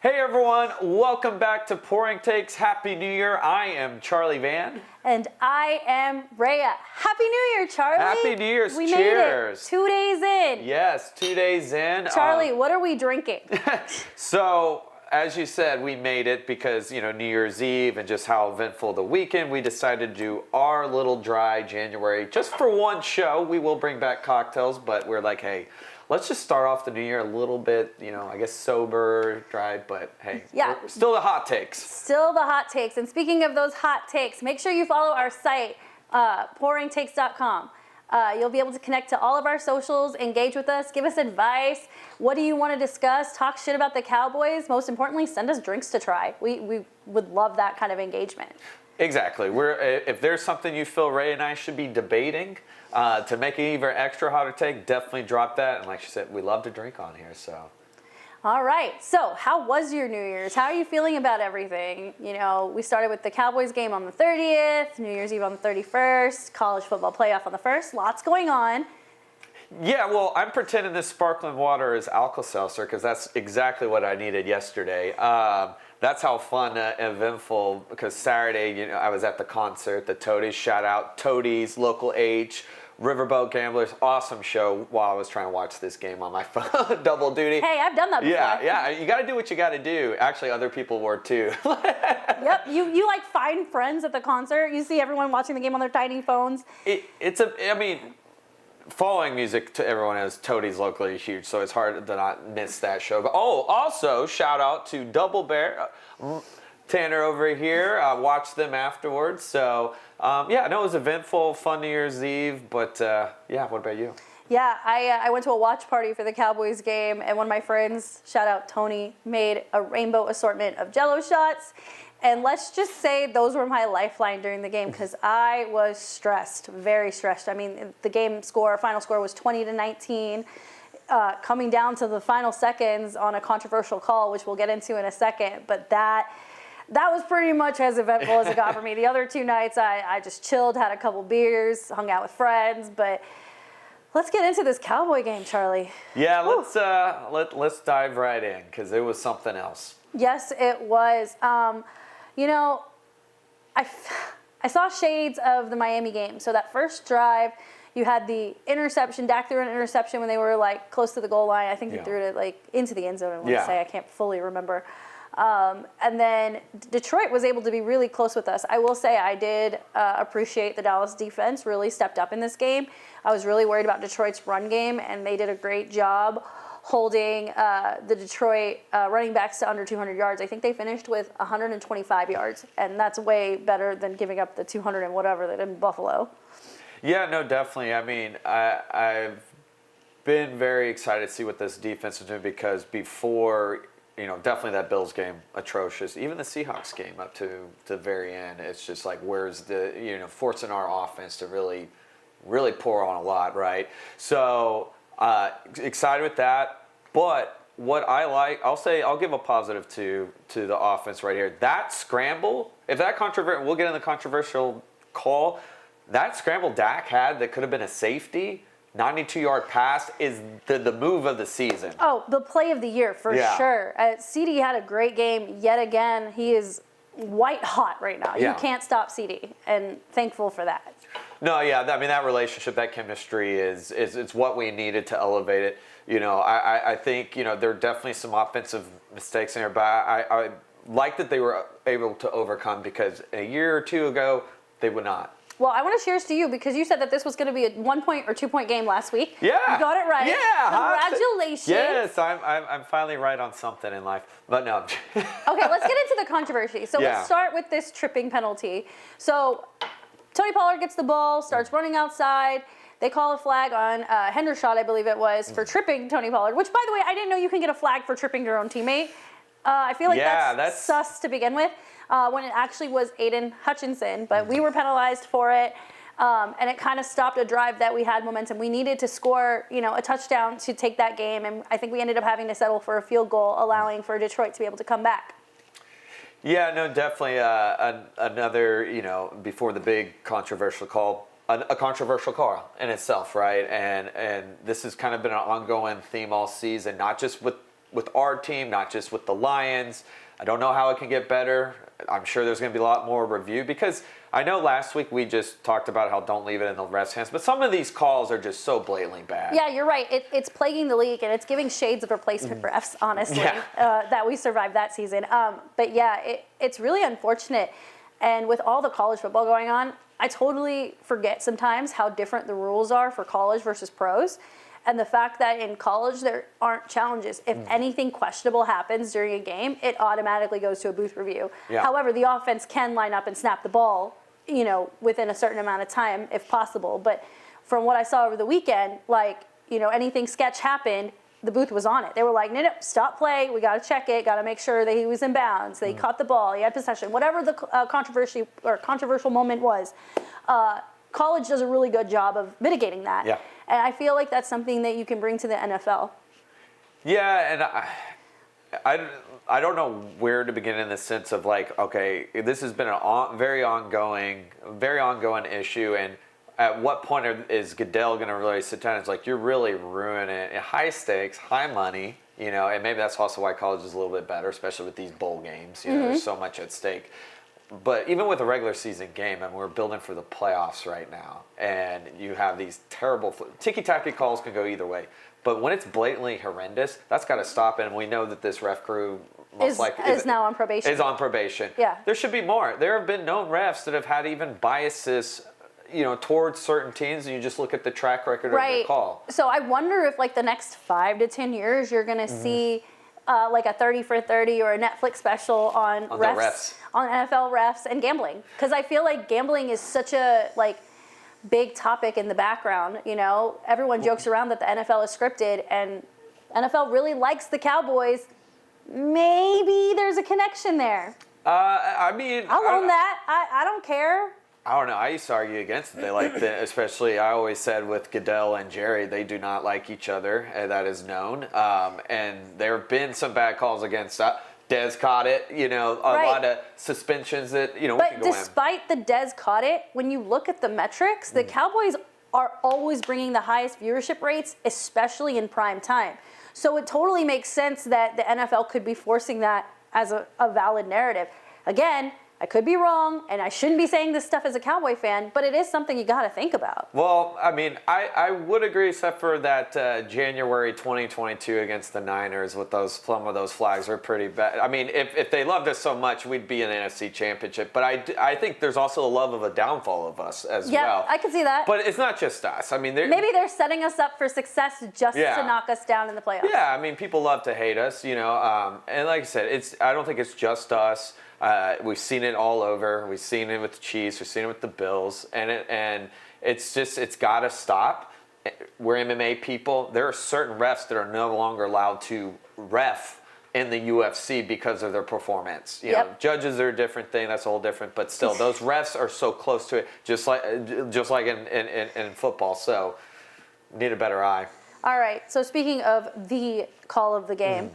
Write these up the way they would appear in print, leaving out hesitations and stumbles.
Hey everyone, welcome back to Pouring Takes. Happy New Year. I am Charlie Van. And I am Rayya. Happy New Year, Charlie. Happy New Year's. We Cheers. made it 2 days in. Yes, 2 days in. Charlie, what are we drinking? So, as you said, we made it because, New Year's Eve and just how eventful the weekend, we decided to do our little dry January just for one show. We will bring back cocktails, but we're like, hey, let's just start off the new year a little bit, I guess sober, dry, but hey, yeah. Still the hot takes. Still the hot takes. And speaking of those hot takes, make sure you follow our site, pouringtakes.com. You'll be able to connect to all of our socials, engage with us, give us advice. What do you want to discuss? Talk shit about the Cowboys. Most importantly, send us drinks to try. We would love that kind of engagement. Exactly. If there's something you feel Ray and I should be debating to make it even extra hotter take, definitely drop that. And like she said, we love to drink on here. So. All right. So how was your New Year's? How are you feeling about everything? We started with the Cowboys game on the 30th, New Year's Eve on the 31st, college football playoff on the 1st. Lots going on. Yeah, well, I'm pretending this sparkling water is Alka-Seltzer because that's exactly what I needed yesterday. That's how fun and eventful, because Saturday, I was at the concert, the Toadies, shout out Toadies, Local H, Riverboat Gamblers, awesome show while I was trying to watch this game on my phone, double duty. Hey, I've done that before. Yeah, you got to do what you got to do. Actually, other people were too. Yep, you like find friends at the concert. You see everyone watching the game on their tiny phones. Following music to everyone is Toadies locally huge, so it's hard to not miss that show. But also shout out to Double Bear, Tanner over here. Watched them afterwards. So it was eventful, fun New Year's Eve. But what about you? Yeah, I went to a watch party for the Cowboys game, and one of my friends, shout out Tony, made a rainbow assortment of Jell-O shots. And let's just say those were my lifeline during the game because I was stressed, very stressed. I mean, the final score was 20-19, coming down to the final seconds on a controversial call, which we'll get into in a second. But that was pretty much as eventful as it got for me. The other 2 nights, I just chilled, had a couple beers, hung out with friends. But let's get into this Cowboy game, Charlie. Yeah, let's dive right in because it was something else. Yes, it was. I saw shades of the Miami game. So that first drive, you had the interception. Dak threw an interception when they were close to the goal line. I think he threw it into the end zone. I want to say, I can't fully remember. And then Detroit was able to be really close with us. I will say I did appreciate the Dallas defense really stepped up in this game. I was really worried about Detroit's run game, and they did a great job holding the Detroit running backs to under 200 yards. I think they finished with 125 yards, and that's way better than giving up the 200 and whatever they did in Buffalo. Yeah, no, definitely. I mean, I've been very excited to see what this defense is doing because before, definitely that Bills game, atrocious. Even the Seahawks game up to the very end, it's just like, where's the, forcing our offense to really, really pour on a lot, right? So, excited with that, but what I like, I'll give a positive to the offense right here. That scramble, if that we'll get in the controversial call, that scramble Dak had that could have been a safety, 92-yard pass is the move of the season. Oh, the play of the year for sure. CD had a great game yet again. He is white hot right now. Yeah. You can't stop CD, and thankful for that. No, yeah, I mean, that relationship, that chemistry is what we needed to elevate it. I think, there are definitely some offensive mistakes in there, but I like that they were able to overcome because a year or two ago, they would not. Well, I want to cheers to you because you said that this was going to be a 1-point or 2-point game last week. Yeah. You got it right. Yeah. Congratulations. Yes, I'm finally right on something in life, but no. Okay, let's get into the controversy. So let's start with this tripping penalty. So Tony Pollard gets the ball, starts running outside. They call a flag on Hendershot, I believe it was, for tripping Tony Pollard, which, by the way, I didn't know you can get a flag for tripping your own teammate. I feel like that's sus to begin with. When it actually was Aiden Hutchinson, but we were penalized for it, and it kind of stopped a drive that we had momentum. We needed to score, a touchdown to take that game, and I think we ended up having to settle for a field goal, allowing for Detroit to be able to come back. Yeah, no, definitely another, before the big controversial call, a controversial call in itself, right? And this has kind of been an ongoing theme all season, not just with with our team, not just with the Lions. I don't know how it can get better. I'm sure there's going to be a lot more review because I know last week we just talked about how don't leave it in the refs' hands, but some of these calls are just so blatantly bad. Yeah, you're right. It's plaguing the league, and it's giving shades of replacement refs, honestly, that we survived that season. But yeah, it's really unfortunate. And with all the college football going on, I totally forget sometimes how different the rules are for college versus pros. And the fact that in college there aren't challenges. If anything questionable happens during a game, it automatically goes to a booth review. Yeah. However, the offense can line up and snap the ball, within a certain amount of time if possible. But from what I saw over the weekend, anything sketch happened, the booth was on it. They were like, no, stop play. We got to check it. Got to make sure that he was in bounds. That he caught the ball. He had possession. Whatever the controversial moment was, college does a really good job of mitigating that. Yeah. And I feel like that's something that you can bring to the NFL. Yeah, and I don't know where to begin in the sense of okay, this has been a very ongoing issue, and at what point is Goodell going to really sit down? It's like you're really ruining it. High stakes, high money, and maybe that's also why college is a little bit better, especially with these bowl games. There's so much at stake. But even with a regular season game, and we're building for the playoffs right now, and you have these terrible ticky-tacky calls can go either way. But when it's blatantly horrendous, that's got to stop. And we know that this ref crew is now on probation. Is on probation. Yeah. There should be more. There have been known refs that have had even biases, towards certain teams, and you just look at the track record of the call. So I wonder if the next 5 to 10 years you're going to see a 30 for 30 or a Netflix special on refs, on NFL refs and gambling. Because I feel like gambling is such a big topic in the background. Everyone jokes around that the NFL is scripted, and NFL really likes the Cowboys. Maybe there's a connection there. I mean, I'll own that. I don't care. I don't know. I used to argue against it. They like especially I always said with Goodell and Jerry, they do not like each other. That is known. And there have been some bad calls against that. Dez caught it. A lot of suspensions that we But can go despite the Dez caught it, when you look at the metrics, the Cowboys are always bringing the highest viewership rates, especially in prime time. So it totally makes sense that the NFL could be forcing that as a valid narrative. Again, I could be wrong, and I shouldn't be saying this stuff as a Cowboy fan, but it is something you got to think about. Well, I mean, I would agree, except for that January 2022 against the Niners with some of those flags are pretty bad. I mean, if they loved us so much, we'd be in the NFC Championship. But I think there's also a love of a downfall of us as well. Yeah, I can see that. But it's not just us. I mean, maybe they're setting us up for success just to knock us down in the playoffs. Yeah, I mean, people love to hate us, and like I said, I don't think it's just us. We've seen it all over. We've seen it with the Chiefs. We've seen it with the Bills, and it's got to stop. We're MMA people. There are certain refs that are no longer allowed to ref in the UFC because of their performance. Judges are a different thing. That's a whole different. But still, those refs are so close to it, just like in football. So, need a better eye. All right. So speaking of the call of the game,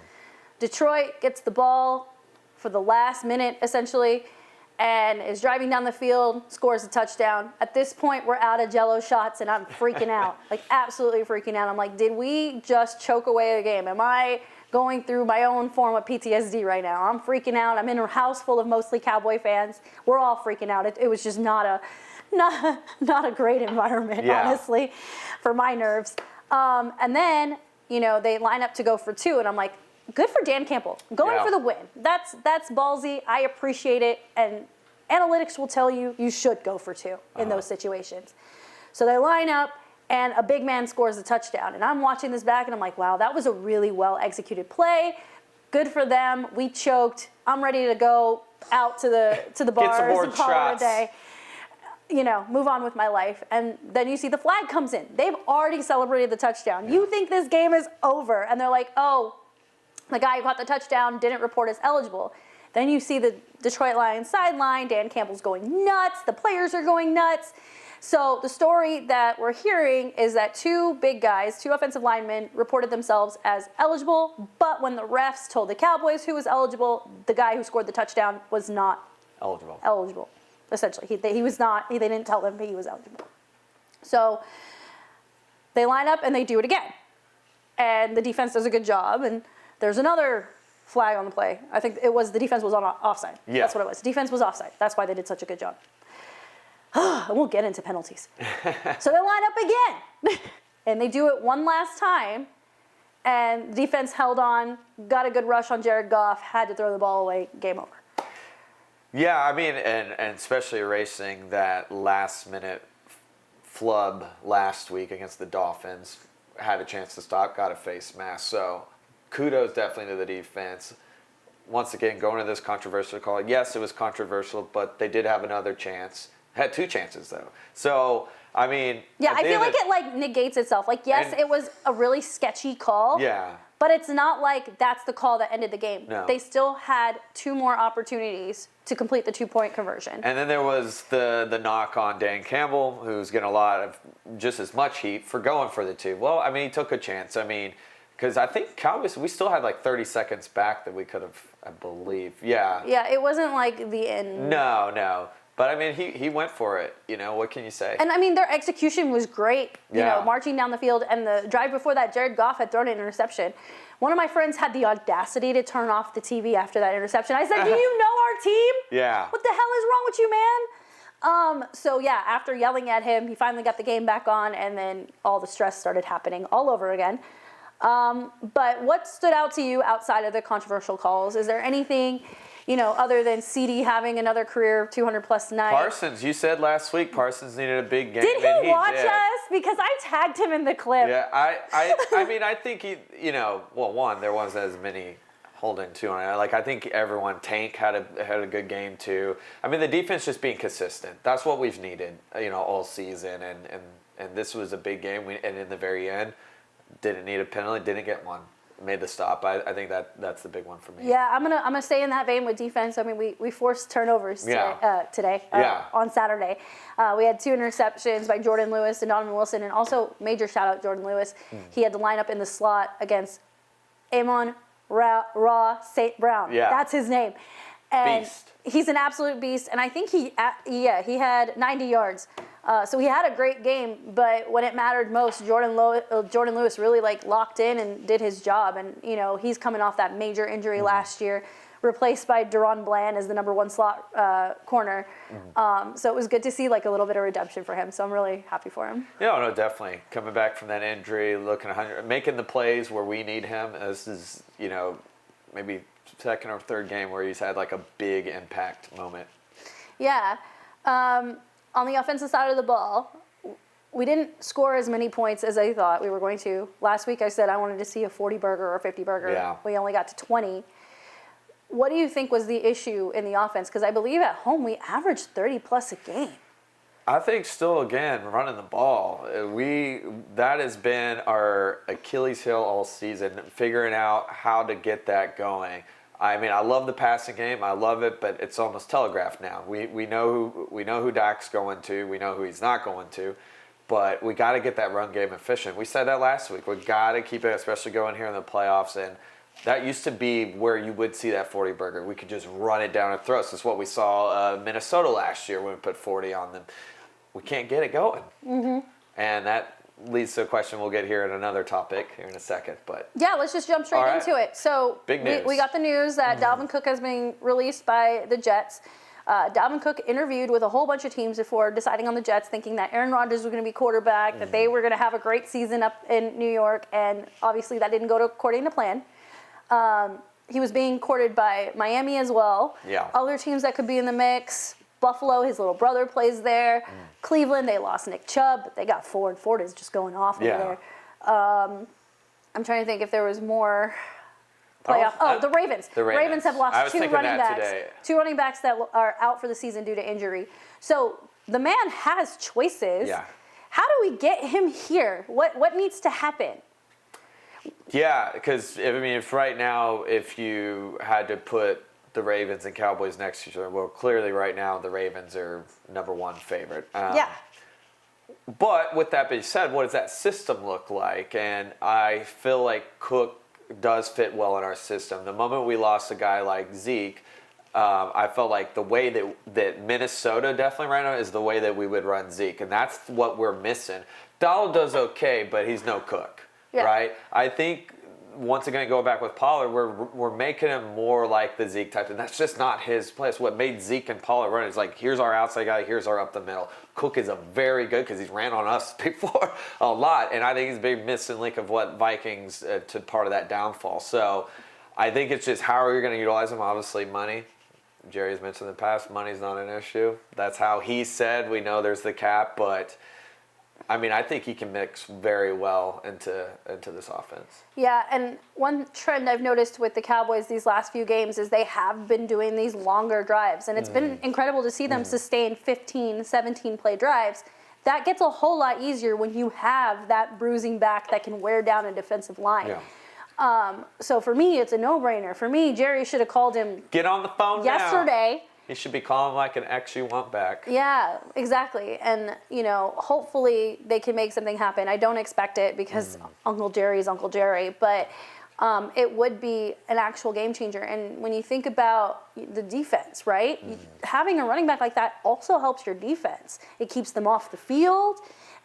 Detroit gets the ball for the last minute, essentially, and is driving down the field, scores a touchdown. At this point, we're out of Jell-O shots, and I'm freaking out, absolutely freaking out. I'm like, did we just choke away a game? Am I going through my own form of PTSD right now? I'm freaking out. I'm in a house full of mostly Cowboy fans. We're all freaking out. It was just not a great environment, honestly, for my nerves. And then, they line up to go for 2, and I'm like, good for Dan Campbell. Going for the win. That's ballsy. I appreciate it. And analytics will tell you should go for 2 in those situations. So they line up, and a big man scores a touchdown. And I'm watching this back, and I'm like, wow, that was a really well-executed play. Good for them. We choked. I'm ready to go out to the bars and call it a day. Move on with my life. And then you see the flag comes in. They've already celebrated the touchdown. Yeah. You think this game is over. And they're like, oh, the guy who caught the touchdown didn't report as eligible. Then you see the Detroit Lions sideline. Dan Campbell's going nuts. The players are going nuts. So the story that we're hearing is that 2 big guys, 2 offensive linemen, reported themselves as eligible. But when the refs told the Cowboys who was eligible, the guy who scored the touchdown was not eligible. Essentially, he was not. They didn't tell him he was eligible. So they line up and they do it again. And the defense does a good job, and There's another flag on the play. I think it was the defense was on offside. Yeah. That's what it was. Defense was offside. That's why they did such a good job. I won't get into penalties. So they line up again. And they do it one last time. And defense held on, got a good rush on Jared Goff, had to throw the ball away, game over. Yeah, I mean, and especially erasing that last-minute flub last week against the Dolphins, had a chance to stop, got a face mask. So kudos definitely to the defense. Once again, going to this controversial call. Yes, it was controversial, but they did have another chance. Had 2 chances, though. So, I mean... Yeah, I feel like it, negates itself. Yes, it was a really sketchy call. Yeah. But it's not like that's the call that ended the game. No. They still had 2 more opportunities to complete the 2-point conversion. And then there was the knock on Dan Campbell, who's getting a lot of just as much heat for going for the 2. Well, I mean, he took a chance. I mean, because I think Cowboys, we still had 30 seconds back that we could have, I believe. Yeah. Yeah, it wasn't the end. No. But, I mean, he went for it. What can you say? And, I mean, their execution was great, Yeah. Marching down the field. And the drive before that, Jared Goff had thrown an interception. One of my friends had the audacity to turn off the TV after that interception. I said, do you know our team? Yeah. What the hell is wrong with you, man? So, yeah, after yelling at him, he finally got the game back on, and then all the stress started happening all over again. But what stood out to you outside of the controversial calls? Is there anything... other than CD having another career 200-plus night. Parsons, you said last week Parsons needed a big game. Did he watch did. us? Because I tagged him in the clip. Yeah, I mean, I think he, one, there wasn't as many holding 200. I think everyone, Tank had a good game too. I mean, the defense just being consistent. That's what we've needed, all season. And this was a big game. And in the very end, didn't need a penalty, didn't get one. Made the stop. I think that's the big one for me. Yeah, I'm gonna stay in that vein with defense. I mean, we forced turnovers today on Saturday. We had 2 interceptions by Jordan Lewis and Donovan Wilson, and also major shout out Jordan Lewis. He had to line up in the slot against Amon Ra St. Brown. Yeah, that's his name. And beast. He's an absolute beast, and I think he had 90 yards. So he had a great game, but when it mattered most, Jordan Lewis really locked in and did his job. And he's coming off that major injury last year, replaced by Deron Bland as the number 1 slot corner. So it was good to see a little bit of redemption for him. So I'm really happy for him. Yeah, no, definitely coming back from that injury, looking 100, making the plays where we need him. This is maybe second or third game where he's had a big impact moment. Yeah. On the offensive side of the ball, we didn't score as many points as I thought we were going to. Last week I said I wanted to see a 40-burger or a 50-burger. Yeah. We only got to 20. What do you think was the issue in the offense? Because I believe at home we averaged 30-plus a game. I think still, again, running the ball. That has been our Achilles heel all season, figuring out how to get that going. I mean, I love the passing game. I love it, but it's almost telegraphed now. We know who Dak's going to. We know who he's not going to. But we got to get that run game efficient. We said that last week. We got to keep it, especially going here in the playoffs. And that used to be where you would see that 40-burger. We could just run it down our throats. That's what we saw Minnesota last year when we put 40 on them. We can't get it going. Mm-hmm. And that leads to a question we'll get here in another topic here in a second. But yeah, let's just jump straight into it. So big news. We got the news that Dalvin Cook has been released by the Jets. Dalvin Cook interviewed with a whole bunch of teams before deciding on the Jets, thinking that Aaron Rodgers was going to be quarterback, that they were going to have a great season up in New York, and obviously that didn't go according to plan. He was being courted by Miami as well. Yeah. Other teams that could be in the mix. Buffalo, his little brother plays there. Cleveland, they lost Nick Chubb, but they got Ford. Ford is just going off over there. I'm trying to think if there was more playoff. The Ravens. The Ravens have lost 2 running backs. Today. 2 running backs that are out for the season due to injury. So the man has choices. Yeah. How do we get him here? What needs to happen? Yeah, because if right now, if you had to put the Ravens and Cowboys next to each other, well, clearly right now the Ravens are number 1 favorite. But with that being said, what does that system look like? And I feel like Cook does fit well in our system. The moment we lost a guy like Zeke, I felt like the way that Minnesota definitely right now is the way that we would run Zeke. And that's what we're missing. Donald does okay, but he's no Cook, right? I think once again, go back with Pollard, we're making him more like the Zeke type, and that's just not his place. What made Zeke and Pollard run is like, here's our outside guy, here's our up the middle. Cook is a very good, because he's ran on us before a lot, and I think he's a big missing link of what Vikings to part of that downfall. So I think it's just how are you going to utilize him? Obviously, money. Jerry's mentioned in the past, money's not an issue. That's how he said. We know there's the cap, but I mean, I think he can mix very well into this offense. Yeah, and one trend I've noticed with the Cowboys these last few games is they have been doing these longer drives, and it's been incredible to see them sustain 15, 17-play drives. That gets a whole lot easier when you have that bruising back that can wear down a defensive line. Yeah. So for me, it's a no-brainer. For me, Jerry should have called him Get on the phone yesterday. Now. He should be calling like an ex you want back. Yeah, exactly. And, hopefully they can make something happen. I don't expect it because Uncle Jerry's Uncle Jerry, but it would be an actual game changer. And when you think about the defense, right? Having a running back like that also helps your defense. It keeps them off the field.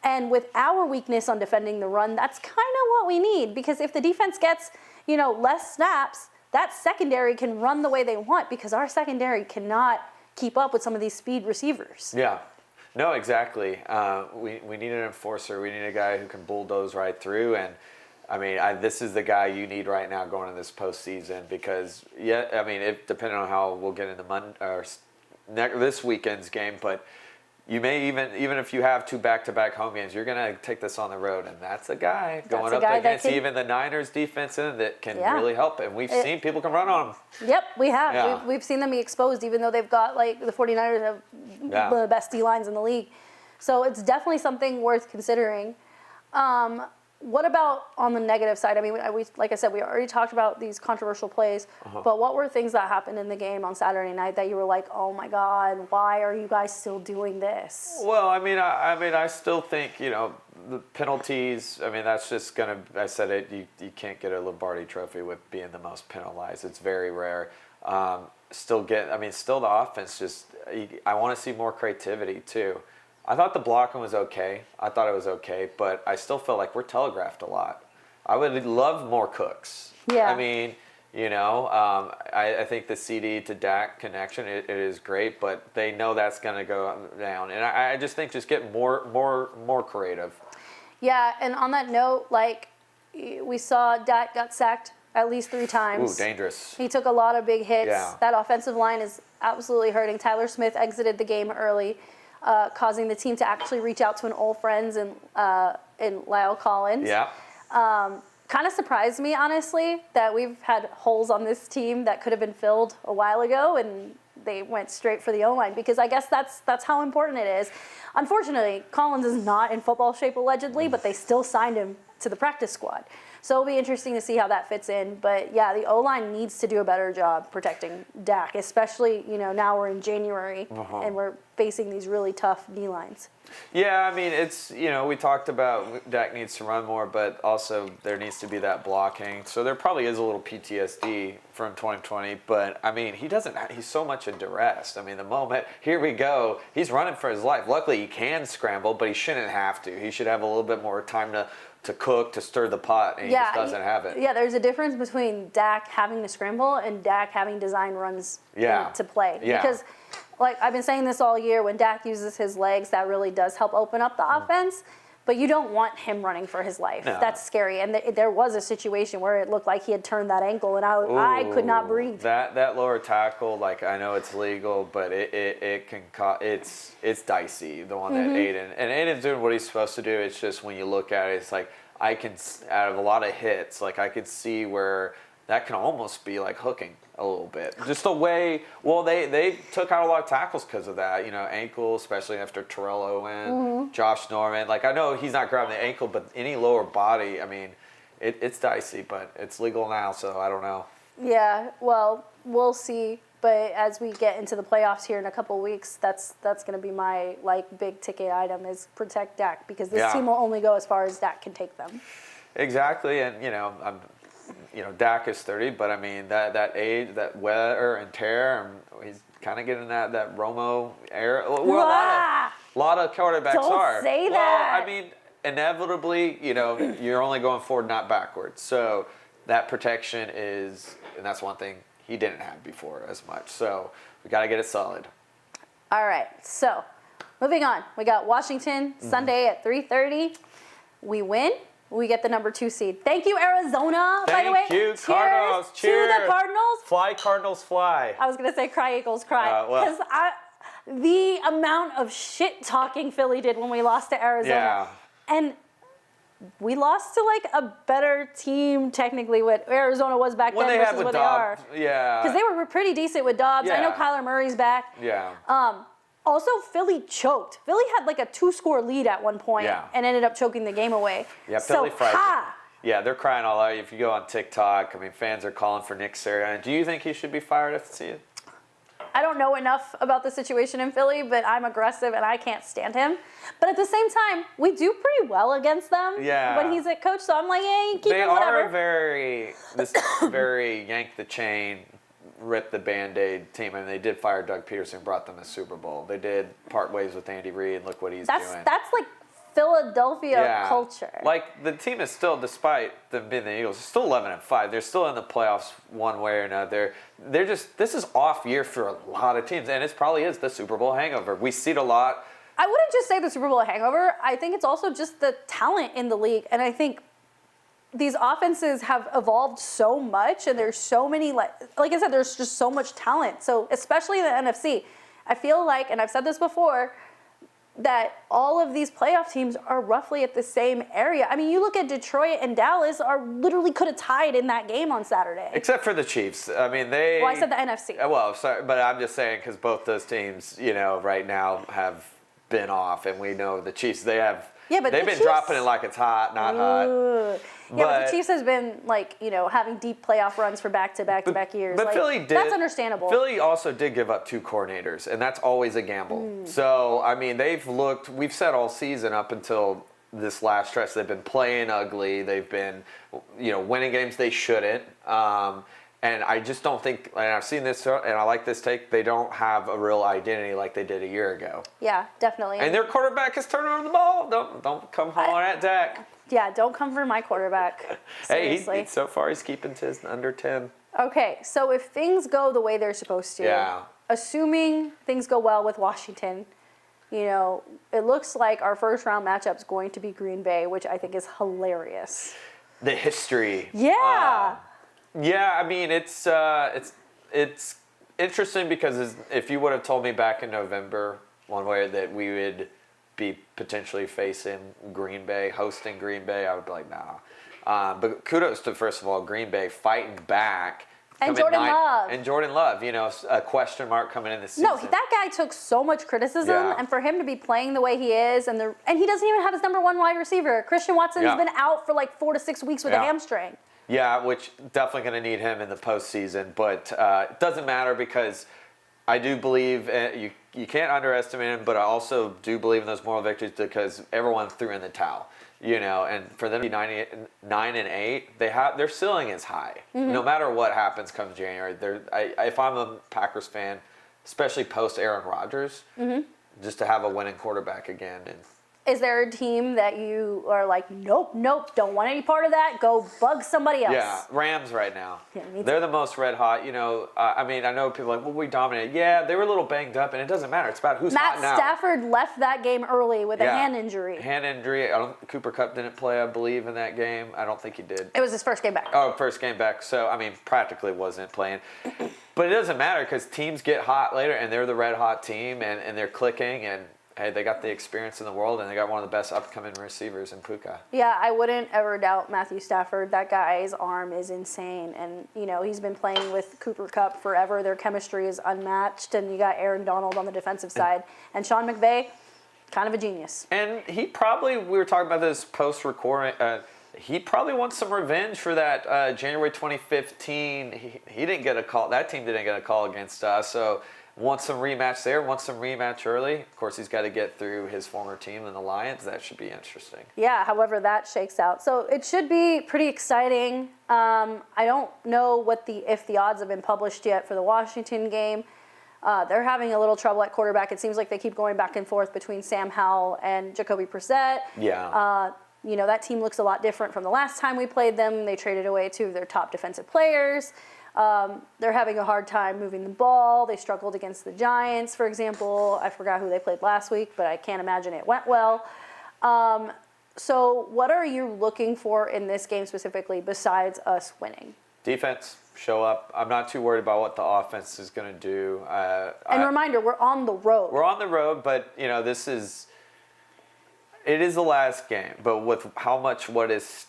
And with our weakness on defending the run, that's kind of what we need. Because if the defense gets, less snaps, that secondary can run the way they want because our secondary cannot keep up with some of these speed receivers. Yeah. No, exactly. We need an enforcer. We need a guy who can bulldoze right through. And, I mean, this is the guy you need right now going into this postseason because, depending on how we'll get into this weekend's game, but you may even if you have 2 back-to-back home games, you're going to take this on the road, and that's a guy going up against even the Niners defense that can really help. And we've seen people can run on them. Yep, we have. Yeah. We've seen them be exposed, even though they've got, the 49ers have one of the best D-lines in the league. So it's definitely something worth considering. What about on the negative side? I mean, like I said, we already talked about these controversial plays, but what were things that happened in the game on Saturday night that you were like, oh my God, why are you guys still doing this? Well, I still think, the penalties, that's just going to, I said it, you can't get a Lombardi trophy with being the most penalized. It's very rare. Still the offense I want to see more creativity too. I thought the blocking was okay. But I still felt like we're telegraphed a lot. I would love more Cooks. Yeah. I think the CD to Dak connection, it is great, but they know that's going to go down. And I just think just get more creative. Yeah, and on that note, we saw Dak got sacked at least 3 times. Ooh, dangerous. He took a lot of big hits. Yeah. That offensive line is absolutely hurting. Tyler Smith exited the game early. Causing the team to actually reach out to an old friends in Lyle Collins. Yeah. Kind of surprised me, honestly, that we've had holes on this team that could have been filled a while ago, and they went straight for the O-line because I guess that's how important it is. Unfortunately, Collins is not in football shape allegedly, but they still signed him to the practice squad. So it'll be interesting to see how that fits in. But yeah, the O-line needs to do a better job protecting Dak, especially, now we're in January and we're facing these really tough D-lines. Yeah, it's, we talked about Dak needs to run more, but also there needs to be that blocking. So there probably is a little PTSD from 2020, but he's so much in duress. The moment, here we go, he's running for his life. Luckily he can scramble, but he shouldn't have to. He should have a little bit more time to cook, to stir the pot, and he just doesn't have it. Yeah, there's a difference between Dak having to scramble and Dak having design runs to play. Yeah. Because, I've been saying this all year, when Dak uses his legs, that really does help open up the offense. But you don't want him running for his life. No. That's scary. And there was a situation where it looked like he had turned that ankle, and I could not breathe. That lower tackle, I know it's legal, but it can it's dicey. The one that Aiden's doing what he's supposed to do. It's just when you look at it, it's like I can, out of a lot of hits, I could see where that can almost be hooking a little bit. Just the way, they took out a lot of tackles because of that. Ankle, especially after Terrell Owen, Josh Norman. I know he's not grabbing the ankle, but any lower body, it's dicey, but it's legal now, so I don't know. Yeah, well, we'll see. But as we get into the playoffs here in a couple of weeks, that's going to be my big ticket item is protect Dak, because this team will only go as far as Dak can take them. Exactly, and Dak is 30, but that age, that wear and tear, he's kind of getting that Romo era. Well, a lot of quarterbacks Don't say that. Well, inevitably, you're only going forward, not backwards. So that protection is, and that's one thing he didn't have before as much. So we got to get it solid. All right, so moving on. We got Washington Sunday at 3:30. We win. We get the number 2 seed. Thank you, Arizona, by the way. Thank you, Cardinals. Cheers to the Cardinals. Fly, Cardinals, fly. I was going to say cry, Eagles, cry. Well. Because the amount of shit-talking Philly did when we lost to Arizona. Yeah. And we lost to, like, a better team, technically, what Arizona was back then versus what they are. Yeah. Because they were pretty decent with Dobbs. I know Yeah. Kyler Murray's back. Yeah. Also, Philly choked. Philly had like a 2-score lead at one point and ended up choking the game away. Yeah, Philly fried. Ha! Yeah, they're crying all out. If you go on TikTok, I mean, fans are calling for Nick Sirianni. Do you think he should be fired after the season? I don't know enough about the situation in Philly, but I'm aggressive and I can't stand him. But at the same time, we do pretty well against them when he's at coach. So I'm like, yeah, you keep they him, whatever. Are very yank the chain, rip the Band-Aid team. I mean, they did fire Doug Peterson, brought them a Super Bowl. They did part ways with Andy Reid, and look what he's doing. That's like Philadelphia culture. Like, the team is still, despite them being the Eagles, still 11-5. They're still in the playoffs one way or another. This is off year for a lot of teams, and it probably is the Super Bowl hangover. We see it a lot. I wouldn't just say the Super Bowl hangover. I think it's also just the talent in the league, and I think these offenses have evolved so much, and there's so many, like I said, there's just so much talent. So especially in the NFC, I feel like, and I've said this before, that all of these playoff teams are roughly at the same area. I mean, you look at Detroit and Dallas are literally could have tied in that game on Saturday. Except for the Chiefs. I mean, Well, I said the NFC. Well, sorry, but I'm just saying because both those teams, right now have been off, and we know the Chiefs, they've been dropping it like it's hot, not hot. Yeah, but the Chiefs has been having deep playoff runs for back-to-back years. But Philly did. That's understandable. Philly also did give up 2 coordinators, and that's always a gamble. So, I mean, we've said all season up until this last stretch, they've been playing ugly. They've been, winning games they shouldn't. And I just don't think, and I've seen this, and I like this take, they don't have a real identity like they did a year ago. Yeah, definitely. And their quarterback is turning over the ball. Don't come hollering at Dak. Yeah, don't come for my quarterback. Seriously. Hey, so far he's keeping to his under 10. Okay, so if things go the way they're supposed to, assuming things go well with Washington, it looks like our first round matchup is going to be Green Bay, which I think is hilarious. The history. Yeah. Yeah, I mean, it's interesting because if you would have told me back in November one way that we would be potentially facing Green Bay, hosting Green Bay, I would be like, nah. But kudos to, first of all, Green Bay fighting back. And Jordan Love. And Jordan Love, a question mark coming in this season. No, that guy took so much criticism, and for him to be playing the way he is, and he doesn't even have his number 1 wide receiver. Christian Watson's been out for like 4 to 6 weeks with a hamstring. Yeah, which definitely going to need him in the postseason, but it doesn't matter because I do believe you can't underestimate him, but I also do believe in those moral victories because everyone threw in the towel, and for them to be 9-8, their ceiling is high. No matter what happens comes January. If I'm a Packers fan, especially post Aaron Rodgers, just to have a winning quarterback again. Is there a team that you are like, nope, don't want any part of that? Go bug somebody else. Yeah, Rams right now. Yeah, me too. They're the most red hot. I mean, I know people are like, well, we dominated. Yeah, they were a little banged up, and it doesn't matter. It's about who's hot now. Matt Stafford left that game early with a hand injury. Hand injury. Cooper Kupp didn't play, I believe, in that game. I don't think he did. It was his first game back. Oh, first game back. So, I mean, practically wasn't playing. But it doesn't matter because teams get hot later, and they're the red hot team, and they're clicking, and hey, they got the experience in the world, and they got one of the best upcoming receivers in Puka. Yeah, I wouldn't ever doubt Matthew Stafford. That guy's arm is insane. And, he's been playing with Cooper Kupp forever. Their chemistry is unmatched. And you got Aaron Donald on the defensive side. And Sean McVay, kind of a genius. And we were talking about this post-recording, he probably wants some revenge for that January 2015. He didn't get a call. That team didn't get a call against us. So wants some rematch there, wants some rematch early. Of course, he's got to get through his former team and the Lions. That should be interesting. Yeah, however that shakes out. So it should be pretty exciting. I don't know if the odds have been published yet for the Washington game. They're having a little trouble at quarterback. It seems like they keep going back and forth between Sam Howell and Jacoby Brissett. Yeah. That team looks a lot different from the last time we played them. They traded away 2 of their top defensive players. They're having a hard time moving the ball. They struggled against the Giants, for example. I forgot who they played last week, but I can't imagine it went well. So what are you looking for in this game specifically besides us winning? Defense, show up. I'm not too worried about what the offense is going to do. Reminder, we're on the road. We're on the road, but, it is the last game. But with what is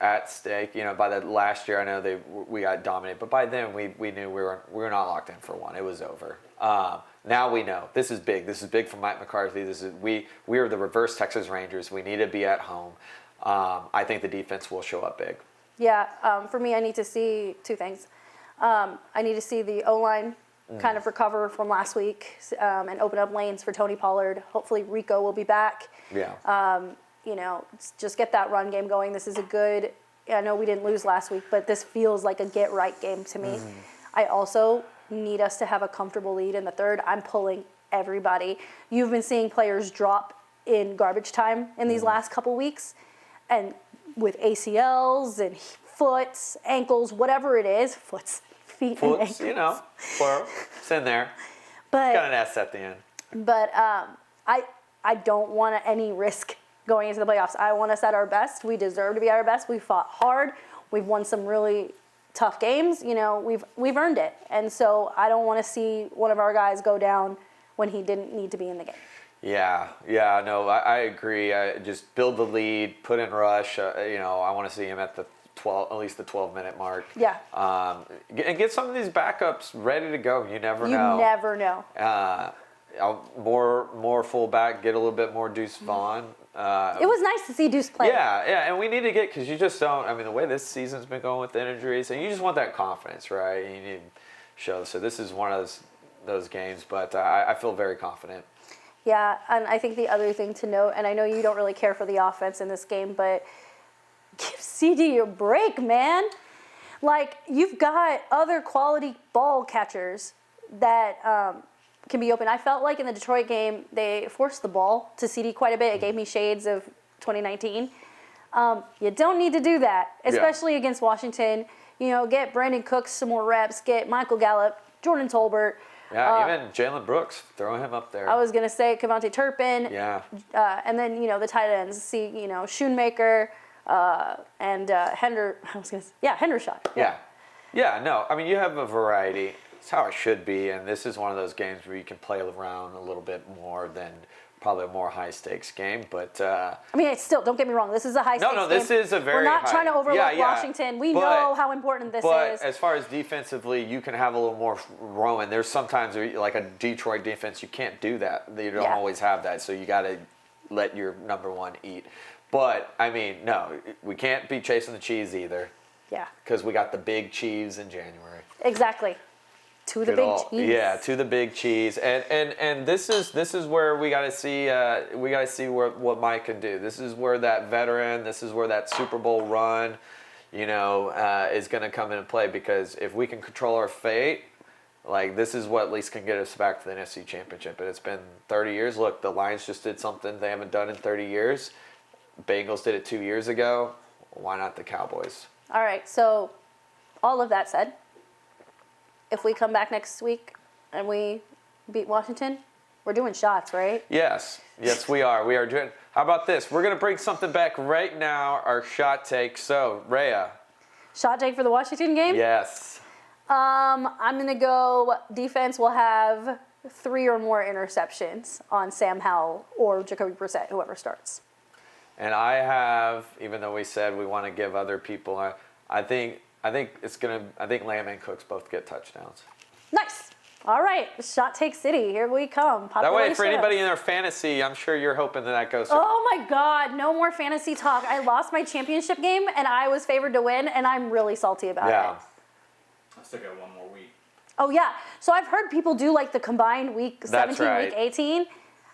at stake, by the last year, I know we got dominated. But by then, we knew we were not locked in for one. It was over. Now we know this is big. This is big for Mike McCarthy. We are the reverse Texas Rangers. We need to be at home. I think the defense will show up big. Yeah, for me, I need to see 2 things. I need to see the O-line kind of recover from last week and open up lanes for Tony Pollard. Hopefully Rico will be back. Yeah. Just get that run game going. This is I know we didn't lose last week, but this feels like a get-right game to me. I also need us to have a comfortable lead in the third. I'm pulling everybody. You've been seeing players drop in garbage time in these last couple weeks, and with ACLs and foots, ankles, whatever it is, feet, and ankles. Plural. It's in there. But got an S at the end. But I don't want any risk going into the playoffs. I want us at our best. We deserve to be at our best. We fought hard. We've won some really tough games. We've earned it. And so I don't want to see one of our guys go down when he didn't need to be in the game. Yeah, no, I agree. Just build the lead, put in rush. I want to see him at the at least the 12-minute mark. Yeah. And get some of these backups ready to go. You never know. You never know. More fullback, get a little bit more Deuce Vaughn. It was nice to see Deuce play. Yeah, and we need to because you just don't. I mean, the way this season's been going with injuries, and you just want that confidence, right? You need to show. So this is one of those games, but I feel very confident. Yeah, and I think the other thing to note, and I know you don't really care for the offense in this game, but give CD a break, man. Like, you've got other quality ball catchers that can be open. I felt like in the Detroit game, they forced the ball to CD quite a bit. It gave me shades of 2019. You don't need to do that, especially against Washington. Get Brandon Cooks some more reps, get Michael Gallup, Jordan Tolbert. Yeah, even Jalen Brooks, throw him up there. I was going to say Kevontae Turpin. Yeah. And then, the tight ends. See, Schoonmaker and Hendershot. Yeah, no. I mean, you have a variety. It's how it should be. And this is one of those games where you can play around a little bit more than probably a more high-stakes game. But I mean, it's still, don't get me wrong, this is a high-stakes game. No, this is a very We're not trying to overlook Washington. We know how important this is. But as far as defensively, you can have a little more rowing. There's sometimes, like a Detroit defense, you can't do that. You don't always have that. So you got to let your number one eat. But, I mean, no, we can't be chasing the cheese either. Yeah. Because we got the big cheese in January. Exactly. To the big cheese. Yeah, to the big cheese, and this is where we got to see what Mike can do. This is where that veteran, this is where that Super Bowl run, is going to come into play, because if we can control our fate, like, this is what at least can get us back to the NFC Championship. And it's been 30 years. Look, the Lions just did something they haven't done in 30 years. Bengals did it 2 years ago. Why not the Cowboys? All right. So, all of that said, if we come back next week and we beat Washington, we're doing shots, right? Yes, we are. We are doing. How about this? We're going to bring something back right now, our shot take. So, Rayya. Shot take for the Washington game? Yes. I'm going to go defense will have 3 or more interceptions on Sam Howell or Jacoby Brissett, whoever starts. And I have, even though we said we want to give other people, I think Lamb and Cooks both get touchdowns. Nice. All right, Shot Take City. Here we come. That way, for anybody in their fantasy, I'm sure you're hoping that goes. Oh my God, no more fantasy talk. I lost my championship game, and I was favored to win, and I'm really salty about it. I still got one more week. Oh yeah. So I've heard people do like the combined week 17, week 18.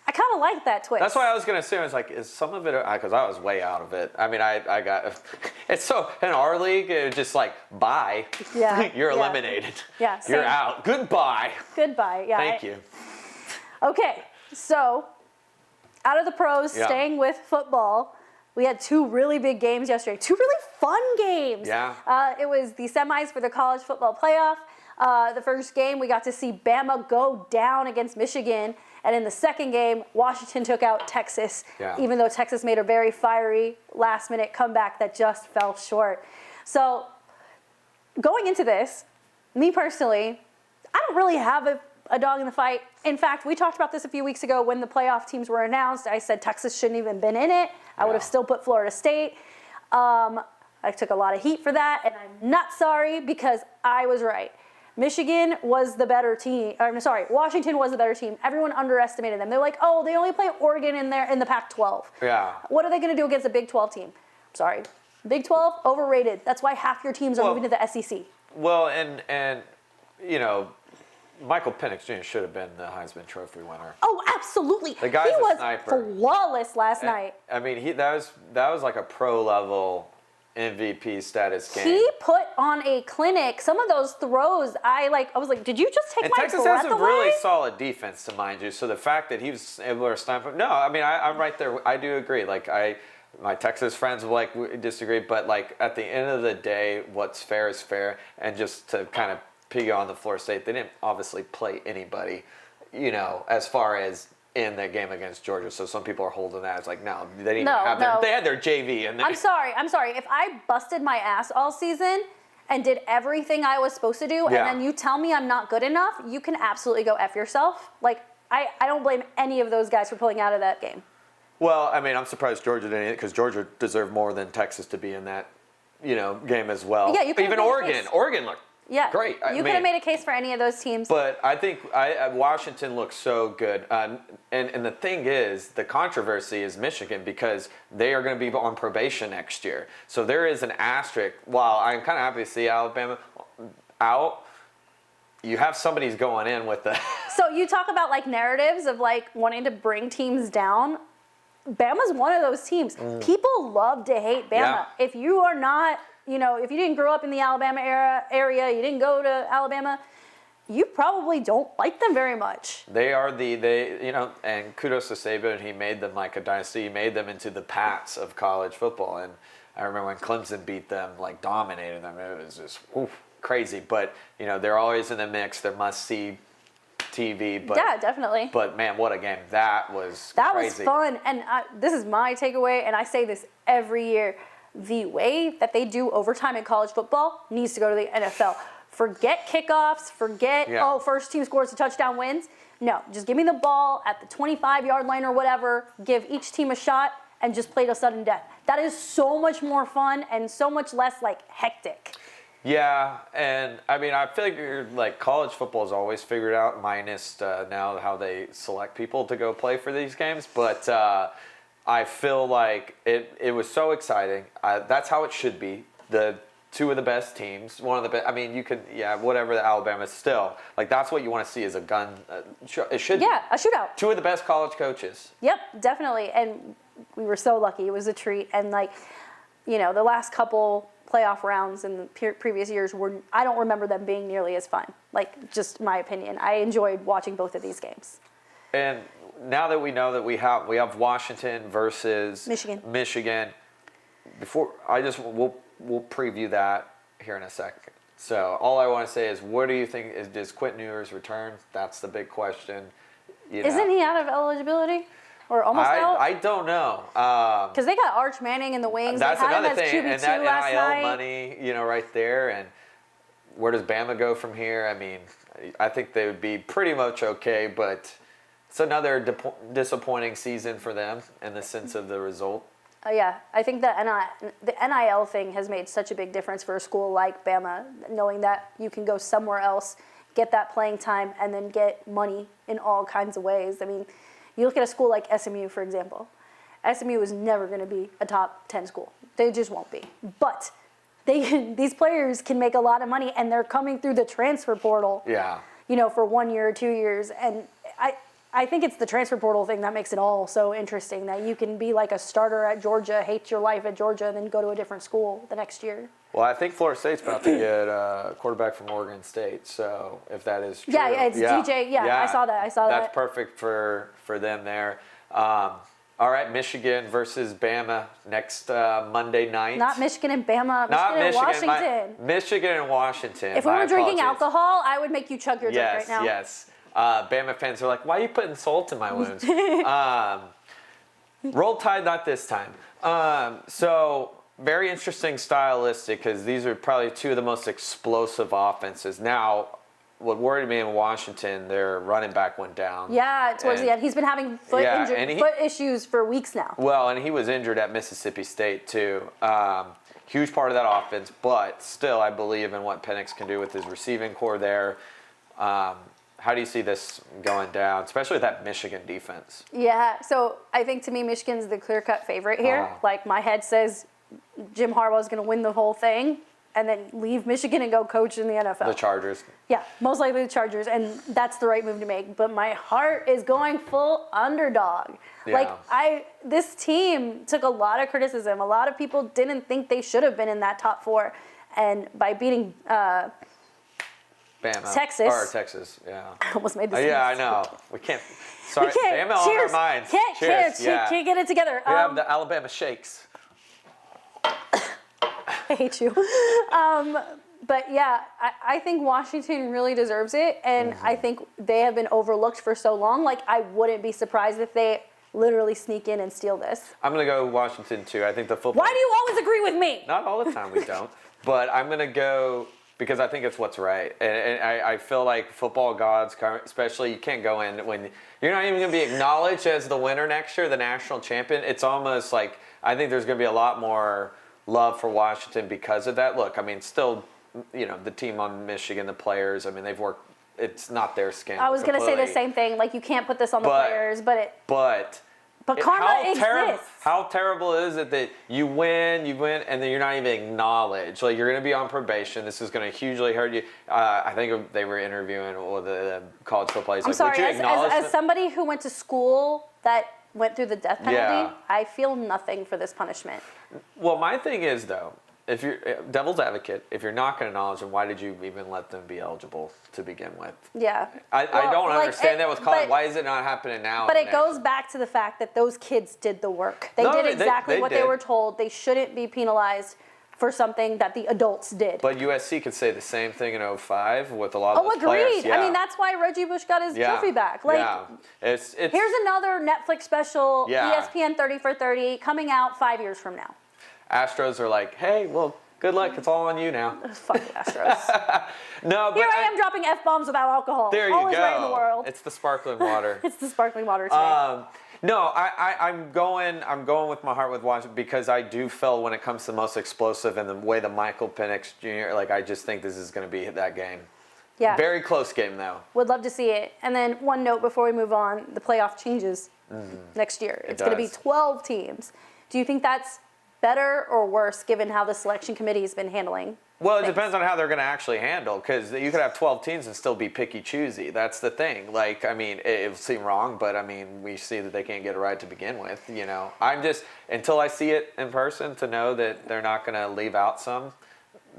I kind of like that twist. That's what I was going to say. I was like, is some of it, because I was way out of it. I mean, I got, it's so, in our league, it was just like, bye. Yeah. You're eliminated. Yeah. You're out. Goodbye. Goodbye. Yeah. Thank you. Okay. So, out of the pros, staying with football, We had 2 really big games yesterday, 2 really fun games. Yeah. It was the semis for the college football playoff. The first game, we got to see Bama go down against Michigan. And in the second game, Washington took out Texas, even though Texas made a very fiery last-minute comeback that just fell short. So going into this, me personally, I don't really have a dog in the fight. In fact, we talked about this a few weeks ago when the playoff teams were announced. I said Texas shouldn't even been in it. I would have still put Florida State. I took a lot of heat for that, and I'm not sorry because I was right. Michigan was the better team. Washington was the better team. Everyone underestimated them. They're like, oh, they only play Oregon in the Pac-12. Yeah. What are they going to do against a Big 12 team? Sorry. Big 12, overrated. That's why half your teams are moving to the SEC. Well, and you know, Michael Penix Jr. should have been the Heisman Trophy winner. Oh, absolutely. The guy's he was sniper. Flawless last night. I mean, that was like a pro level MVP status game. He put on a clinic. Some of those throws, I was like, did you just take my Texas breath has a away? really solid defense, to mind you. So the fact that he was able to snipe him, no, I mean, I'm right there. I do agree. Like my Texas friends will disagree, but like at the end of the day, what's fair is fair. And just to kind of piggy on the Florida State, they didn't obviously play anybody, you know, as far as in the game against Georgia. So some people are holding that as like, no, they didn't have they had their JV. And I'm sorry. If I busted my ass all season and did everything I was supposed to do, and then you tell me I'm not good enough, you can absolutely go F yourself. Like, I don't blame any of those guys for pulling out of that game. Well, I mean, I'm surprised Georgia didn't, because Georgia deserved more than Texas to be in that, you know, game as well. Yeah, you could even Oregon looked great. You could have made a case for any of those teams. But I think Washington looks so good. And the thing is, the controversy is Michigan, because they are going to be on probation next year. So there is an asterisk. While I'm kind of happy to see Alabama out, you have somebody's going in with the... So you talk about like narratives of like wanting to bring teams down. Bama's one of those teams. People love to hate Bama. Yeah. If you are not... You know, if you didn't grow up in the Alabama area, you didn't go to Alabama, you probably don't like them very much. They are you know, and kudos to Saban, he made them like a dynasty. He made them into the Pats of college football. And I remember when Clemson beat them, like dominated them. It was just crazy. But, you know, they're always in the mix. They're must-see TV. But, yeah, definitely. But, man, what a game. That was was crazy. fun. And this is my takeaway, and I say this every year. The way that they do overtime in college football needs to go to the NFL. Forget kickoffs, first team scores a touchdown wins. No, just give me the ball at the 25-yard line or whatever, give each team a shot, and just play to sudden death. That is so much more fun and so much less, like, hectic. Yeah, and, I mean, I figured, like, college football is always figured out, minus now how they select people to go play for these games, but... I feel like it was so exciting. That's how it should be. The two of the best teams, one of the best. I mean, you could, whatever the Alabama still. Like, that's what you want to see is a gun. It should be. Yeah, a shootout. Two of the best college coaches. Yep, definitely. And we were so lucky. It was a treat. And, like, you know, the last couple playoff rounds in the previous years I don't remember them being nearly as fun. Like, just my opinion. I enjoyed watching both of these games. And now that we know that we have Washington versus Michigan. We'll preview that here in a second. So all I want to say is, what do you think? Does Quentin Ewers return? That's the big question. Isn't he out of eligibility? Or almost out? I don't know. Because they got Arch Manning in the wings. That's another thing. QB2 and that last NIL night. money, right there. And where does Bama go from here? I mean, I think they would be pretty much okay, but it's another disappointing season for them in the sense of the result. Yeah, I think the NIL thing has made such a big difference for a school like Bama, knowing that you can go somewhere else, get that playing time, and then get money in all kinds of ways. I mean, you look at a school like SMU, for example. SMU is never going to be a top 10 school. They just won't be. But these players can make a lot of money, and they're coming through the transfer portal. Yeah. For 1 year or 2 years. And I think it's the transfer portal thing that makes it all so interesting, that you can be like a starter at Georgia, hate your life at Georgia, and then go to a different school the next year. Well, I think Florida State's about to get a quarterback from Oregon State. So if that is true. Yeah, it's DJ. Yeah, I saw that. That's perfect for them there. All right, Michigan versus Bama next Monday night. Not Michigan and Bama. Michigan and Washington. Michigan and Washington. If we were drinking alcohol, I would make you chug your drink right now. Yes. Bama fans are like, why are you putting salt in my wounds? Roll Tide, not this time. So very interesting stylistic because these are probably two of the most explosive offenses. Now, what worried me in Washington, their running back went down. Yeah, towards the end. He's been having foot issues for weeks now. Well, and he was injured at Mississippi State, too. Huge part of that offense, but still, I believe in what Penix can do with his receiving core there. How do you see this going down, especially with that Michigan defense? Yeah, so I think to me, Michigan's the clear-cut favorite here. Like, my head says Jim Harbaugh's going to win the whole thing and then leave Michigan and go coach in the NFL. The Chargers. Yeah, most likely the Chargers, and that's the right move to make. But my heart is going full underdog. Yeah. Like, this team took a lot of criticism. A lot of people didn't think they should have been in that top four. And by beating Bama. Texas, yeah. I almost made this. Yeah, I know. We can't. Sorry, Bama on our minds. Can't get it together. We have the Alabama Shakes. I hate you. But yeah, I think Washington really deserves it, and I think they have been overlooked for so long. Like, I wouldn't be surprised if they literally sneak in and steal this. I'm gonna go Washington too. I think the football. Why do you always agree with me? Not all the time we don't, but I'm gonna go because I think it's what's right, and I feel like football gods, especially, you can't go in when you're not even gonna be acknowledged as the winner next year, the national champion. It's almost like I think there's gonna be a lot more love for Washington because of that. Look, I mean, still, the team on Michigan, the players, I mean, they've worked. It's not their skin. I was going to say the same thing. Like, you can't put this on the players, but karma exists. How terrible is it that you win, and then you're not even acknowledged? Like, you're going to be on probation. This is going to hugely hurt you. I think they were interviewing the college football players. I'm sorry, as somebody who went to school that went through the death penalty, I feel nothing for this punishment. Well, my thing is, though, if you're devil's advocate, if you're not going to acknowledge them, why did you even let them be eligible to begin with? Yeah. I don't understand that with college. Why is it not happening now? But it goes back to the fact that those kids did the work. They did exactly what they were told. They shouldn't be penalized for something that the adults did. But USC could say the same thing in 2005 with a lot of those players. Agreed. Yeah. I mean, that's why Reggie Bush got his trophy back. Like, it's here's another Netflix special, ESPN 30 for 30, coming out 5 years from now. Astros are like, hey, well, good luck. It's all on you now. Fuck the Astros. No, but Here I am dropping F-bombs without alcohol. There you Always go. right in the world. It's the sparkling water. It's the sparkling water today. No, I'm going with my heart with Washington because I do feel when it comes to the most explosive and the way the Michael Penix Jr., like, I just think this is going to be that game. Yeah. Very close game, though. Would love to see it. And then one note before we move on, the playoff changes next year. It's going to be 12 teams. Do you think that's better or worse given how the selection committee has been handling? Well, it depends on how they're going to actually handle, because you could have 12 teams and still be picky-choosy. That's the thing. Like, I mean, it'll seem wrong, but, I mean, we see that they can't get it right to begin with, I'm just, until I see it in person to know that they're not going to leave out some,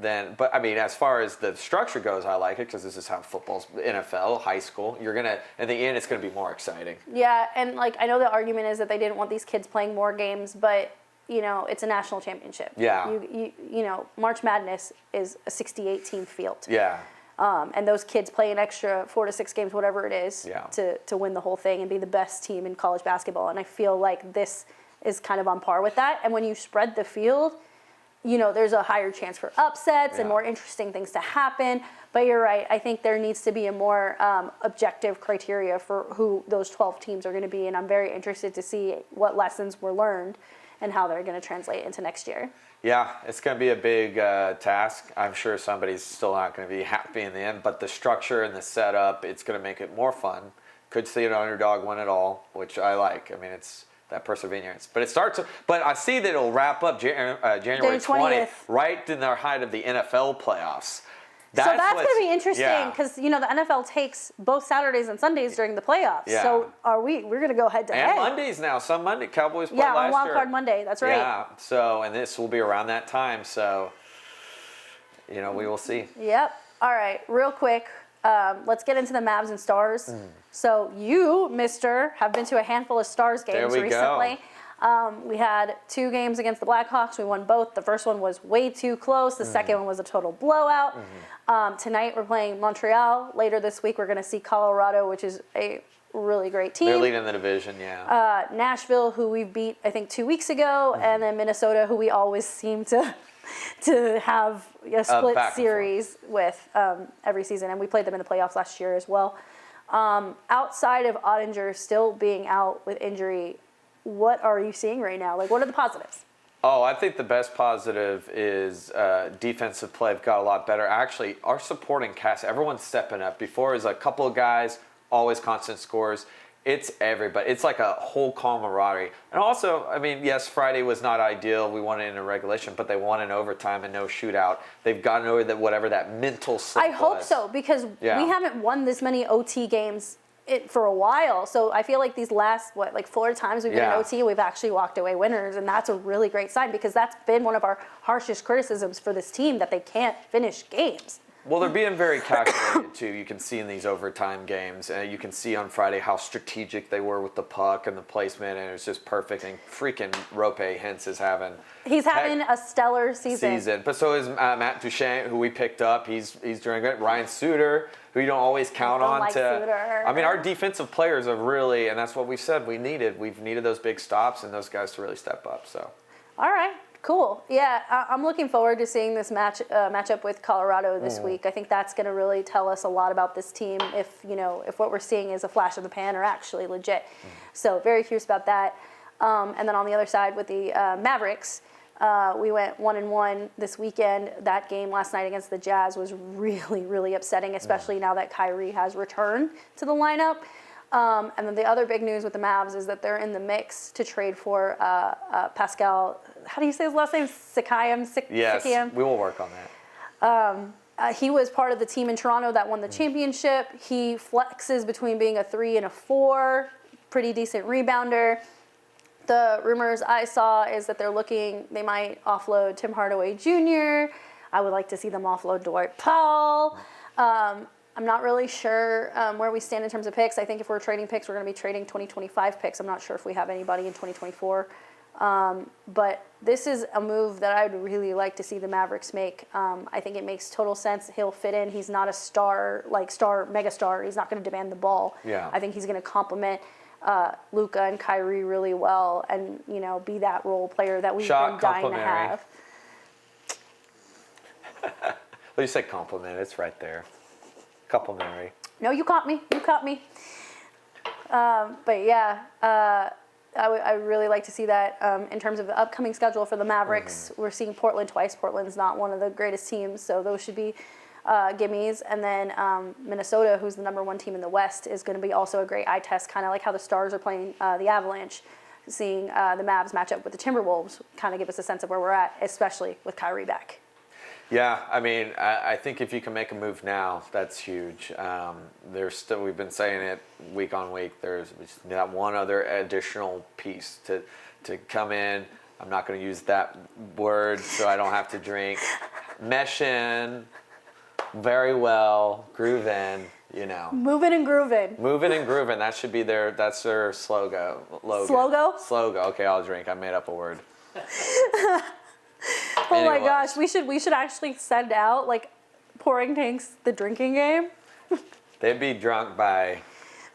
then, but, I mean, as far as the structure goes, I like it, because this is how football's, NFL, high school, you're going to, in the end, it's going to be more exciting. Yeah, and, like, I know the argument is that they didn't want these kids playing more games, but it's a national championship. Yeah. March Madness is a 68-team field. Yeah. And those kids play an extra 4 to 6 games, whatever it is, to win the whole thing and be the best team in college basketball. And I feel like this is kind of on par with that. And when you spread the field, there's a higher chance for upsets and more interesting things to happen. But you're right. I think there needs to be a more objective criteria for who those 12 teams are going to be. And I'm very interested to see what lessons were learned and how they're going to translate into next year. Yeah, it's going to be a big task. I'm sure somebody's still not going to be happy in the end, but the structure and the setup, it's going to make it more fun. Could see an underdog win it all, which I like. I mean, it's that perseverance. But but I see that it'll wrap up January 20th, right in the height of the NFL playoffs. So that's going to be interesting because, the NFL takes both Saturdays and Sundays during the playoffs. Yeah. So we're going to go head to head. And Mondays now. Some Monday. Cowboys play last year. Yeah, on Wild Card Monday. That's right. Yeah. So, and this will be around that time. So, we will see. Yep. All right. Real quick. let's get into the Mavs and Stars. So you, mister, have been to a handful of Stars games recently. We had 2 games against the Blackhawks. We won both. The first one was way too close. The second one was a total blowout. Tonight we're playing Montreal. Later this week we're going to see Colorado, which is a really great team. They're leading the division, yeah. Nashville, who we beat, I think, 2 weeks ago. And then Minnesota, who we always seem to have a split series with every season. And we played them in the playoffs last year as well. Outside of Ottinger still being out with injury, what are you seeing right now? Like, what are the positives? Oh, I think the best positive is defensive play got a lot better. Actually, our supporting cast, everyone's stepping up. Before, it was a couple of guys, always constant scores. It's everybody. It's like a whole camaraderie. And also, I mean, yes, Friday was not ideal. We won it in a regulation, but they won in overtime and no shootout. They've gotten over whatever that mental slip I hope so, because we haven't won this many OT games for a while. So I feel like these last, 4 times we've been in OT, we've actually walked away winners. And that's a really great sign, because that's been one of our harshest criticisms for this team, that they can't finish games. Well, they're being very calculated, too. You can see in these overtime games. You can see on Friday how strategic they were with the puck and the placement, and it was just perfect. And freaking Rope Hintz is having... He's having a stellar season. But so is Matt Duchesne, who we picked up. He's doing good. Ryan Suter, who you don't always count on. Suter. I mean, our defensive players have really, and that's what we've said we needed. We've needed those big stops and those guys to really step up. So. All right. Cool. Yeah, I'm looking forward to seeing this matchup with Colorado this week. I think that's going to really tell us a lot about this team, if what we're seeing is a flash in the pan or actually legit. So very curious about that. And then on the other side with the Mavericks, we went 1-1 this weekend. That game last night against the Jazz was really, really upsetting, especially now that Kyrie has returned to the lineup. And then the other big news with the Mavs is that they're in the mix to trade for Pascal. How do you say his last name? Siakam? Yes, Siakam? we will work on that. He was part of the team in Toronto that won the championship. He flexes between being a 3 and a 4, pretty decent rebounder. The rumors I saw is that they might offload Tim Hardaway Jr. I would like to see them offload Dwight Powell. I'm not really sure where we stand in terms of picks. I think if we're trading picks, we're going to be trading 2025 picks. I'm not sure if we have anybody in 2024. But this is a move that I would really like to see the Mavericks make. I think it makes total sense. He'll fit in. He's not a mega star. He's not going to demand the ball. Yeah. I think he's going to complement Luka and Kyrie really well, and be that role player that we've been dying to have. Well, you said compliment. It's right there. Complimentary. No, you caught me. But yeah, I really like to see that. In terms of the upcoming schedule for the Mavericks, we're seeing Portland twice. Portland's not one of the greatest teams, so those should be gimmies. And then Minnesota, who's the number 1 team in the West, is going to be also a great eye test, kind of like how the Stars are playing the Avalanche. Seeing the Mavs match up with the Timberwolves kind of give us a sense of where we're at, especially with Kyrie back. Yeah, I mean, I think if you can make a move now, that's huge. We've been saying it week on week. There's that one other additional piece to come in. I'm not going to use that word so I don't have to drink. Mesh in very well, groove in, Moving and grooving. Moving and grooving. That should be that's their slogan. Slogan. Okay, I'll drink. I made up a word. Oh my gosh, we should actually send out Pouring Tanks the drinking game. They'd be drunk by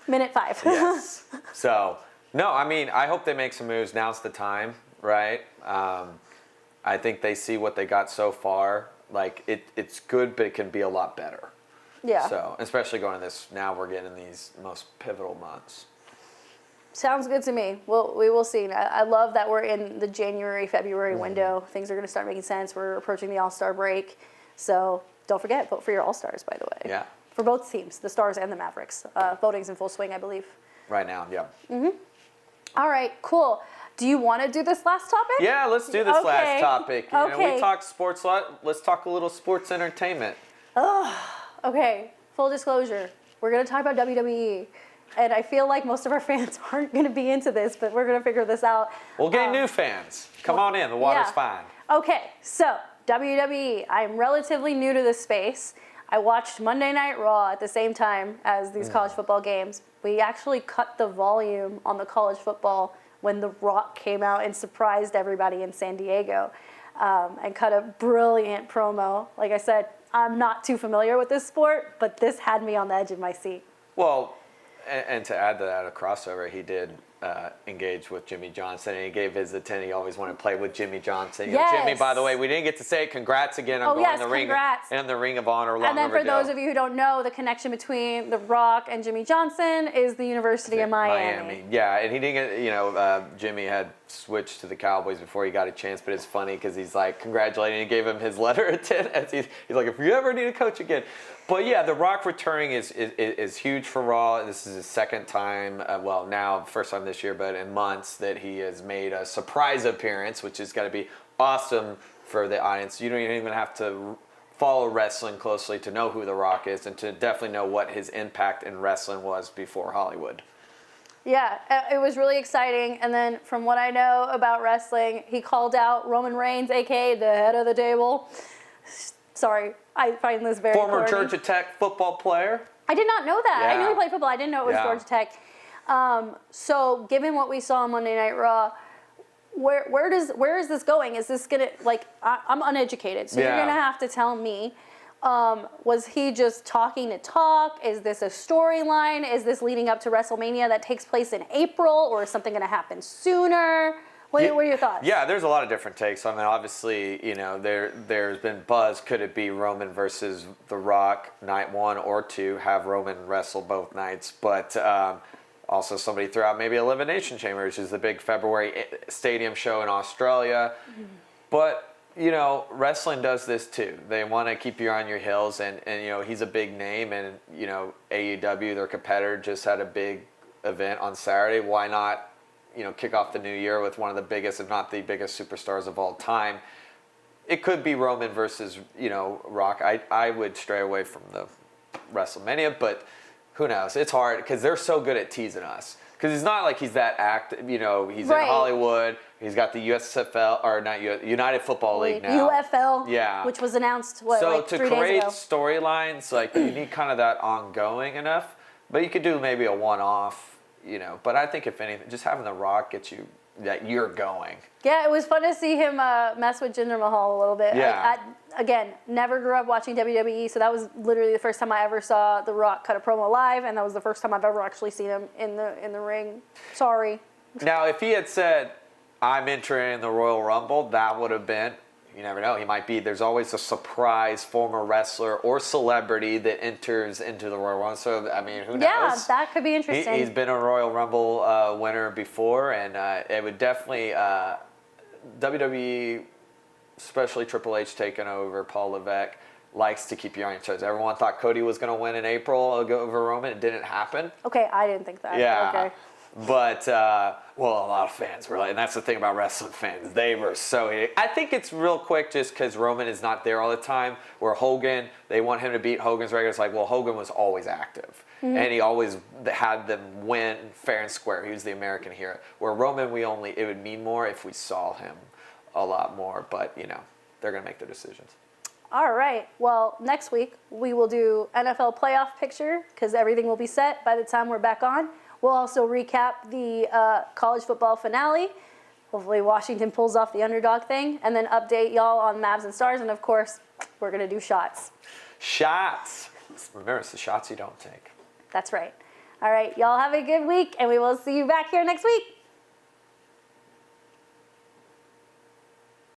minute 5. Yes. So, no, I mean, I hope they make some moves. Now's the time, right? I think they see what they got so far. It's good, but it can be a lot better. Yeah. So, especially going to this, now we're getting these most pivotal months. Sounds good to me. Well, we will see. I love that we're in the January, February window. Things are going to start making sense. We're approaching the All-Star break. So don't forget, vote for your All-Stars, by the way. Yeah. For both teams, the Stars and the Mavericks. Voting's in full swing, I believe. Right now, yeah. All right, cool. Do you want to do this last topic? Yeah, let's do this last topic. Okay. We talked sports a lot. Let's talk a little sports entertainment. Okay, full disclosure. We're going to talk about WWE. And I feel like most of our fans aren't going to be into this, but we're going to figure this out. We'll get new fans. Come on in. The water's fine. Okay, so WWE. I'm relatively new to this space. I watched Monday Night Raw at the same time as these college football games. We actually cut the volume on the college football when The Rock came out and surprised everybody in San Diego, and cut a brilliant promo. Like I said, I'm not too familiar with this sport, but this had me on the edge of my seat. Well, and to add to that, a crossover, he did engage with Jimmy Johnson, and he gave his attention. He always wanted to play with Jimmy Johnson. You know, Yes. Jimmy, by the way, we didn't get to say congrats again on going in the ring. Congrats. In the Ring of Honor. Long And then for overdue. those of you who don't know, the connection between The Rock and Jimmy Johnson is the University of Miami. Yeah, and he didn't get, Jimmy had switched to the Cowboys before he got a chance, but it's funny because he's like congratulating and gave him his letter of intent. He's like, if you ever need a coach again. But yeah, The Rock returning is huge for Raw. This is his second time, now first time this year, but in months that he has made a surprise appearance, which is going to be awesome for the audience. You don't even have to follow wrestling closely to know who The Rock is and to definitely know what his impact in wrestling was before Hollywood. Yeah, it was really exciting. And then from what I know about wrestling, he called out Roman Reigns, a.k.a. the head of the table. Sorry, I find this very Former corny. Georgia Tech football player. I did not know that. I knew Yeah. he played football. I didn't know it was Yeah. Georgia Tech. So given what we saw on Monday Night Raw, where is this going? Is this gonna, I'm uneducated, so you're Yeah. gonna have to tell me. Was he just talking to talk? Is this a storyline? Is this leading up to WrestleMania that takes place in April, or is something gonna happen sooner? What are your thoughts? Yeah, there's a lot of different takes. I mean, obviously, there's been buzz. Could it be Roman versus The Rock night 1 or 2? Have Roman wrestle both nights, but also somebody threw out maybe Elimination Chamber, which is the big February stadium show in Australia. But wrestling does this too. They want to keep you on your heels, and he's a big name, and AEW, their competitor, just had a big event on Saturday. Why not? Kick off the new year with one of the biggest, if not the biggest, superstars of all time. It could be Roman versus, Rock. I would stray away from the WrestleMania, but who knows? It's hard because they're so good at teasing us. Because it's not like he's that active. He's Right. in Hollywood. He's got the USFL, or not United Football League now. UFL, Yeah. which was announced, So like to 3 days create ago. storylines, you need kind of that ongoing enough. But you could do maybe a one-off. But I think if anything, just having The Rock get you that you're going. Yeah, it was fun to see him mess with Jinder Mahal a little bit. Yeah. Again, never grew up watching WWE, so that was literally the first time I ever saw The Rock cut a promo live, and that was the first time I've ever actually seen him in the ring. Sorry. Now, if he had said, I'm entering the Royal Rumble, that would have been, you never know, he might be. There's always a surprise former wrestler or celebrity that enters into the Royal Rumble. So, I mean, who knows? Yeah, that could be interesting. He's been a Royal Rumble winner before, and it would definitely, WWE, especially Triple H taking over, Paul Levesque, likes to keep you on your toes. Everyone thought Cody was going to win in April over Roman. It didn't happen. Okay, I didn't think that. Yeah. Okay. But, a lot of fans were like, and that's the thing about wrestling fans, they were so I think it's real quick just because Roman is not there all the time, where Hogan, they want him to beat Hogan's record. It's like, well, Hogan was always active. Mm-hmm. And he always had them win fair and square. He was the American hero. Where Roman, it would mean more if we saw him a lot more. But, they're going to make their decisions. All right. Well, next week we will do NFL playoff picture because everything will be set by the time we're back on. We'll also recap the college football finale. Hopefully Washington pulls off the underdog thing, and then update y'all on Mavs and Stars. And of course, we're going to do shots. Shots. Remember, it's the shots you don't take. That's right. All right. Y'all have a good week, and we will see you back here next week.